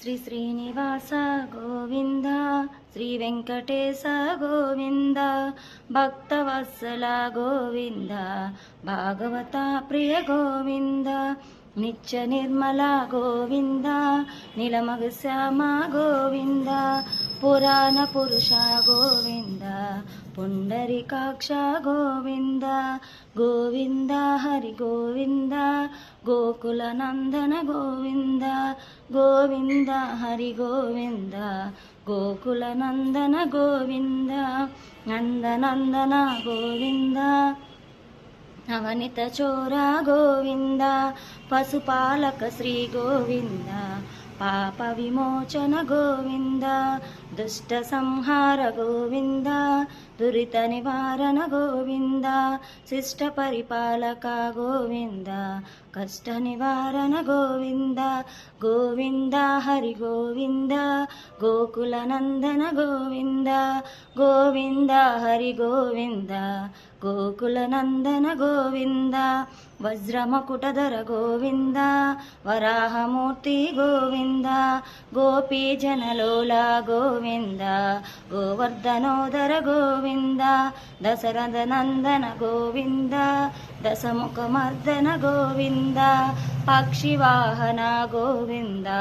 శ్రీ శ్రీనివాస గోవింద, శ్రీ వెంకటేశ గోవింద, భక్తవత్సల గోవింద, భాగవత ప్రియ గోవింద, నిత్య నిర్మల గోవింద, నిలమగ శ్యామ గోవింద, పురాణ పురుష గోవింద, పుండరీకాక్ష గోవింద, గోవింద హరి గోవింద, గోకుల నందన గోవింద, గోవింద హరి గోవింద, గోకుల నందన గోవింద, నందనందన గోవింద, అవనిత చోర గోవింద, పశుపాలక శ్రీ గోవింద, పాప విమోచన గోవింద, దుష్ట సంహార గోవింద, దురిత నివారణ గోవింద, శిష్ట పరిపాలక గోవింద, కష్ట నివారణ గోవింద, గోవింద హరి గోవింద, గోకుల నందన గోవింద, గోవింద హరి గోవింద, గోకుల నందన గోవింద, వజ్రమకుటధర గోవింద, వరాహమూర్తి గోవింద, గోపీ జనలోల గోవింద, గోవర్ధనోదర గోవింద, దశరథ నందన గోవింద, దశముఖమర్దన గోవింద, పక్షివాహన గోవింద.